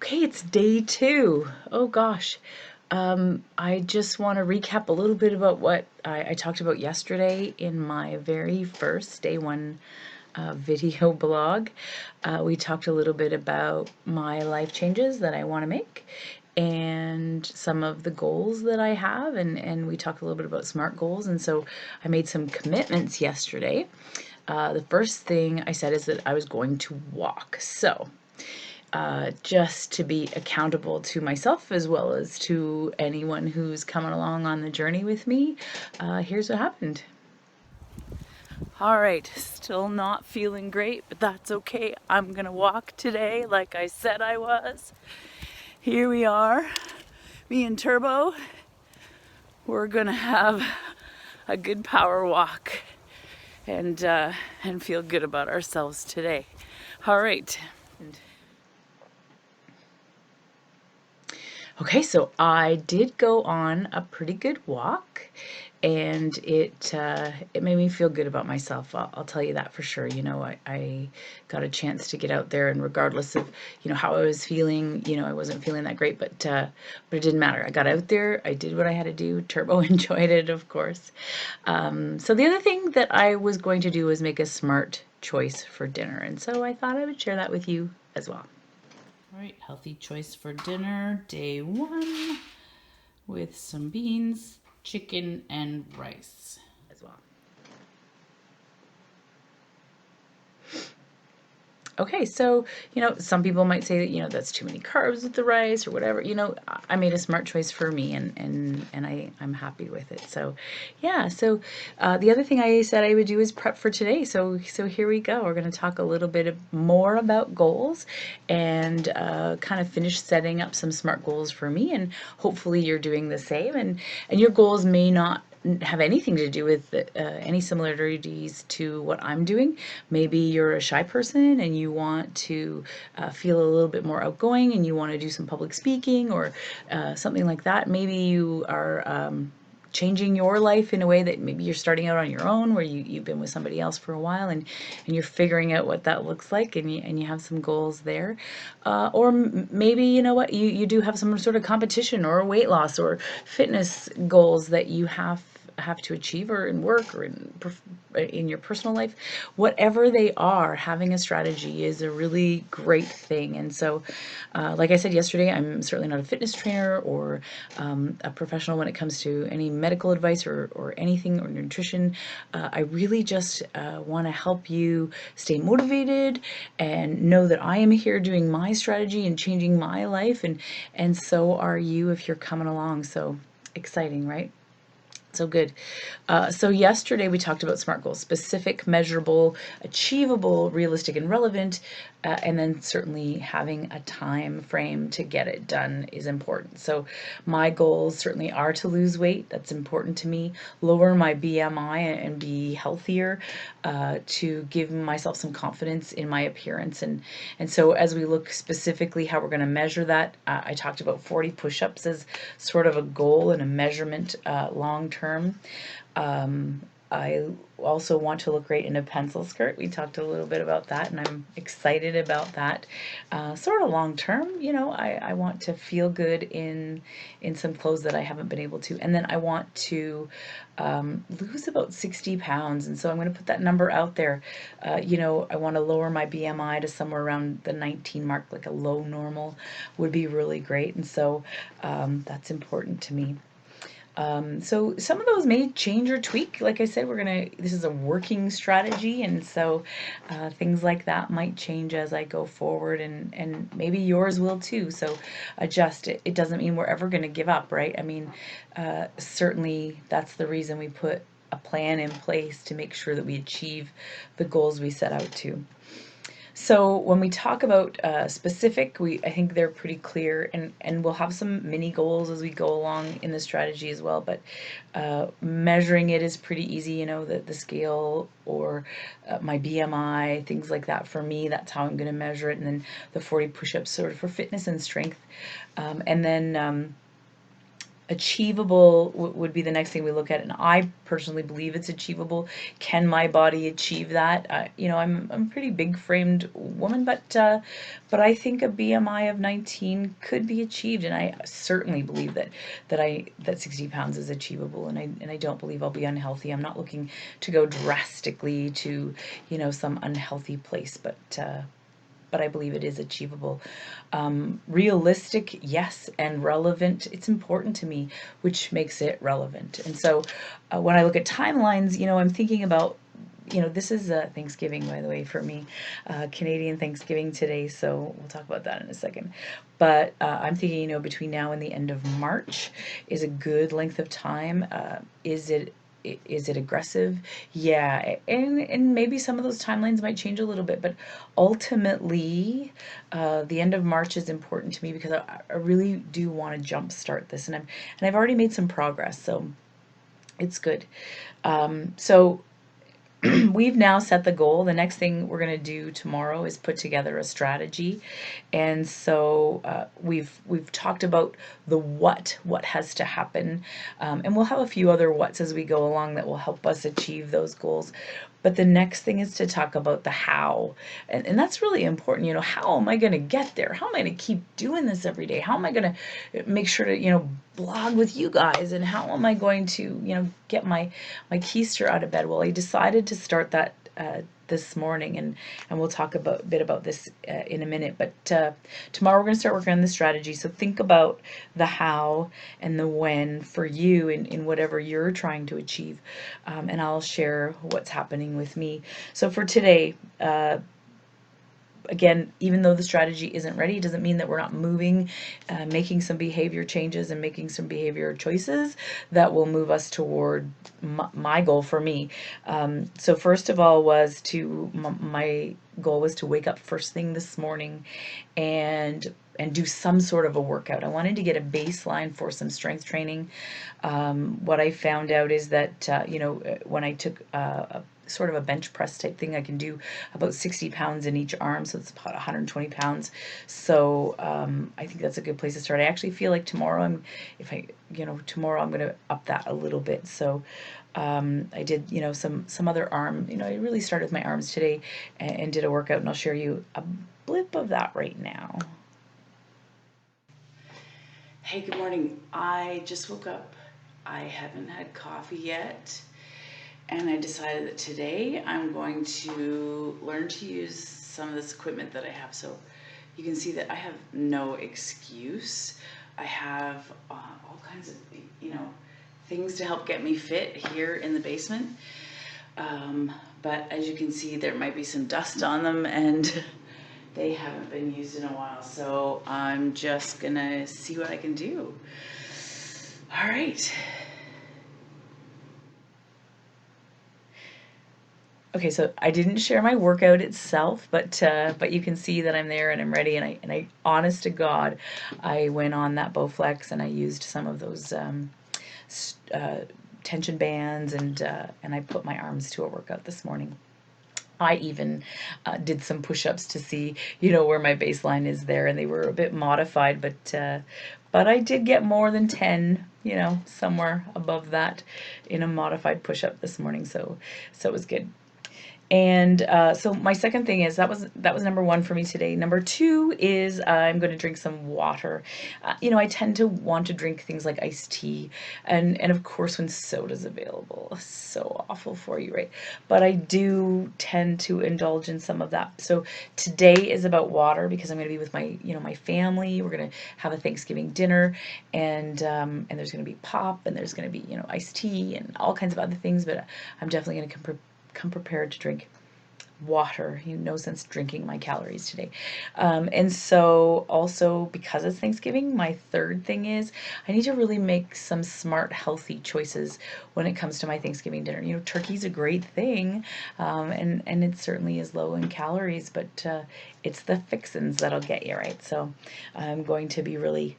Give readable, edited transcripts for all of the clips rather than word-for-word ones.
Okay, it's day 2. Oh gosh. I just want to recap a little bit about what I talked about yesterday in my very first day 1 video blog. We talked a little bit about my life changes that I want to make and some of the goals that I have, and we talked a little bit about SMART goals. And so I made some commitments yesterday. The first thing I said is that I was going to walk. So just to be accountable to myself as well as to anyone who's coming along on the journey with me, here's what happened. All right, still not feeling great, but that's okay. I'm gonna walk today like I said I was. Here we are, me and Turbo. We're gonna have a good power walk and feel good about ourselves today. All right. Okay, so I did go on a pretty good walk, and it made me feel good about myself. I'll tell you that for sure. You know, I got a chance to get out there, and regardless of how I was feeling, I wasn't feeling that great, but it didn't matter. I got out there, I did what I had to do. Turbo enjoyed it, of course. So the other thing that I was going to do was make a smart choice for dinner, and so I thought I would share that with you as well. All right, healthy choice for dinner, day 1, with some beans, chicken, and rice as well. Okay, so, some people might say that, that's too many carbs with the rice or whatever. I made a smart choice for me, and I'm happy with it. So, yeah, so the other thing I said I would do is prep for today. So here we go. We're going to talk a little bit more about goals and kind of finish setting up some SMART goals for me, and hopefully you're doing the same, and your goals may not have anything to do with any similarities to what I'm doing. Maybe you're a shy person and you want to feel a little bit more outgoing and you want to do some public speaking or something like that. Maybe you are changing your life in a way that maybe you're starting out on your own, where you've been with somebody else for a while, and you're figuring out what that looks like, and you have some goals there. Or maybe, you do have some sort of competition or weight loss or fitness goals that you have to achieve, or in work, or in your personal life. Whatever they are, having a strategy is a really great thing. And so like I said yesterday, I'm certainly not a fitness trainer or a professional when it comes to any medical advice or anything, or nutrition. I really just want to help you stay motivated and know that I am here doing my strategy and changing my life, and so are you if you're coming along. So exciting, right? So good. So yesterday we talked about SMART goals: specific, measurable, achievable, realistic, and relevant. And then certainly having a time frame to get it done is important. So my goals certainly are to lose weight. That's important to me. Lower my BMI and be healthier, to give myself some confidence in my appearance. And so as we look specifically how we're going to measure that, I talked about 40 push-ups as sort of a goal and a measurement long term. I also want to look great in a pencil skirt. We talked a little bit about that, and I'm excited about that. Sort of long term, I want to feel good in some clothes that I haven't been able to. And then I want to lose about 60 pounds. And so I'm going to put that number out there. I want to lower my BMI to somewhere around the 19 mark, like a low normal would be really great. And so that's important to me. So some of those may change or tweak. Like I said, this is a working strategy, and so things like that might change as I go forward, and maybe yours will too. So adjust it. It doesn't mean we're ever going to give up, right? I mean, certainly that's the reason we put a plan in place to make sure that we achieve the goals we set out to. So when we talk about specific, I think they're pretty clear, and we'll have some mini goals as we go along in the strategy as well. But measuring it is pretty easy, the scale or my BMI, things like that. For me, that's how I'm going to measure it. And then the 40 push-ups sort of for fitness and strength. And then Achievable would be the next thing we look at, and I personally believe it's achievable. Can my body achieve that? You know, I'm a pretty big framed woman, but I think a BMI of 19 could be achieved, and I certainly believe that 60 pounds is achievable, and I don't believe I'll be unhealthy. I'm not looking to go drastically to, you know, some unhealthy place, but I believe it is achievable. Realistic, yes, and relevant. It's important to me, which makes it relevant. And so when I look at timelines, you know, I'm thinking about, you know, this is Thanksgiving, by the way, for me, Canadian Thanksgiving today. So we'll talk about that in a second. But I'm thinking, you know, between now and the end of March is a good length of time. Is it aggressive? Yeah, and maybe some of those timelines might change a little bit, but ultimately, the end of March is important to me because I really do want to jumpstart this, and I've already made some progress, so it's good. So we've now set the goal. The next thing we're going to do tomorrow is put together a strategy. And so we've talked about the what has to happen. And we'll have a few other whats as we go along that will help us achieve those goals. But the next thing is to talk about the how. And that's really important. You know, how am I going to get there? How am I going to keep doing this every day? How am I going to make sure to, you know, blog with you guys? And how am I going to, you know, get my keister out of bed? Well, I decided to start that this morning, and we'll talk a bit about this in a minute. But tomorrow we're going to start working on the strategy. So think about the how and the when for you in whatever you're trying to achieve, and I'll share what's happening with me. So for today, again, even though the strategy isn't ready, it doesn't mean that we're not moving, making some behavior changes and making some behavior choices that will move us toward my goal for me. So first of all was my goal was to wake up first thing this morning and do some sort of a workout. I wanted to get a baseline for some strength training. What I found out is that, you know, when I took a sort of a bench press type thing, I can do about 60 pounds in each arm, so it's about 120 pounds. So I think that's a good place to start. I actually feel like tomorrow tomorrow I'm going to up that a little bit. So I did, you know, some other arm, you know, I really started with my arms today and did a workout, and I'll share you a blip of that right now. Hey, good morning. I just woke up. I haven't had coffee yet, and I decided that today I'm going to learn to use some of this equipment that I have. So you can see that I have no excuse. I have all kinds of, you know, things to help get me fit here in the basement. But as you can see, there might be some dust on them, and they haven't been used in a while. So I'm just gonna see what I can do. All right. Okay, so I didn't share my workout itself, but you can see that I'm there and I'm ready, and I honest to God, I went on that Bowflex and I used some of those tension bands, and I put my arms to a workout this morning. I even did some push-ups to see, you know, where my baseline is there, and they were a bit modified, but I did get more than 10, you know, somewhere above that in a modified push-up this morning, so it was good. And so my second thing is that was number one for me today. Number two is I'm going to drink some water. You know, I tend to want to drink things like iced tea, and of course when soda's available. So awful for you, right? But I do tend to indulge in some of that. So today is about water because I'm going to be with my, you know, my family. We're going to have a Thanksgiving dinner, and there's going to be pop, and there's going to be, you know, iced tea and all kinds of other things. But I'm definitely going to come prepared to drink water. No sense drinking my calories today. And so also because it's Thanksgiving, my third thing is I need to really make some smart, healthy choices when it comes to my Thanksgiving dinner. You know, turkey's a great thing, and it certainly is low in calories, but it's the fixins that'll get you, right? So I'm going to be really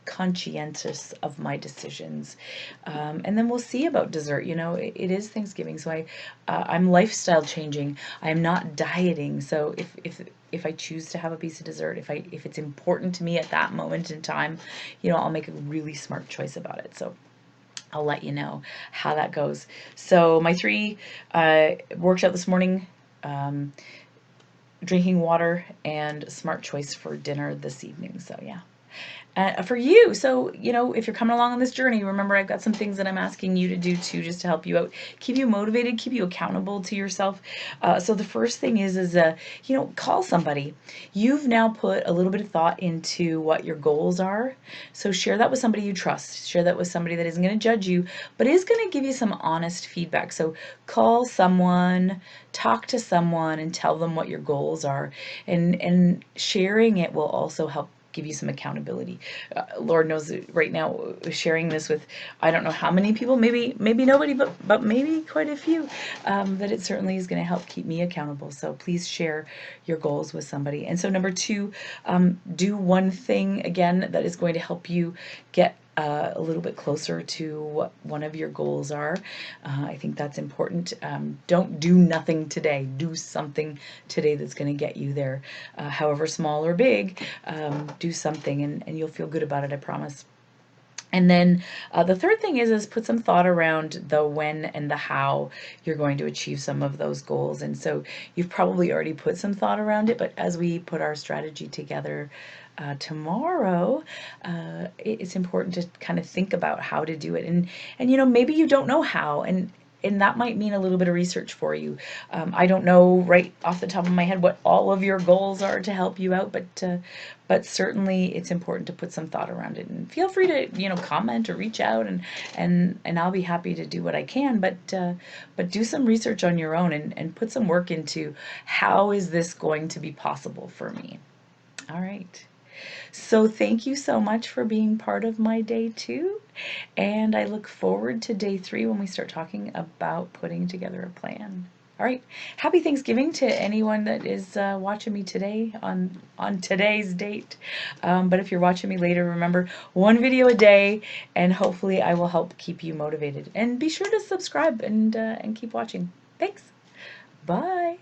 conscientious of my decisions. And then we'll see about dessert. You know, it is Thanksgiving, so I'm lifestyle changing. I'm not dieting. So if I choose to have a piece of dessert, if it's important to me at that moment in time, you know, I'll make a really smart choice about it. So I'll let you know how that goes. So my 3 worked out this morning. Drinking water and smart choice for dinner this evening. So yeah. For you, so you know, if you're coming along on this journey, remember I've got some things that I'm asking you to do too, just to help you out, keep you motivated, keep you accountable to yourself. So the first thing is you know, call somebody. You've now put a little bit of thought into what your goals are, so share that with somebody you trust. Share that with somebody that isn't going to judge you, but is going to give you some honest feedback. So call someone, talk to someone, and tell them what your goals are, and sharing it will also help give you some accountability. Lord knows that right now, sharing this with I don't know how many people, maybe nobody, but maybe quite a few, that it certainly is going to help keep me accountable. So please share your goals with somebody. And so number 2, do one thing again that is going to help you get a little bit closer to what one of your goals are. I think that's important. Don't do nothing today. Do something today that's going to get you there, however small or big. Do something, and you'll feel good about it, I promise. And then the third thing is put some thought around the when and the how you're going to achieve some of those goals. And so you've probably already put some thought around it, but as we put our strategy together tomorrow, it's important to kind of think about how to do it. And you know, maybe you don't know how, and that might mean a little bit of research for you. I don't know right off the top of my head what all of your goals are to help you out, but certainly it's important to put some thought around it. And feel free to, you know, comment or reach out, and I'll be happy to do what I can. But do some research on your own, and put some work into how is this going to be possible for me. All right. So thank you so much for being part of my day 2, and I look forward to day 3 when we start talking about putting together a plan. All right, happy Thanksgiving to anyone that is watching me today on today's date. But if you're watching me later, remember, 1 video a day, and hopefully I will help keep you motivated. And be sure to subscribe and keep watching. Thanks. Bye.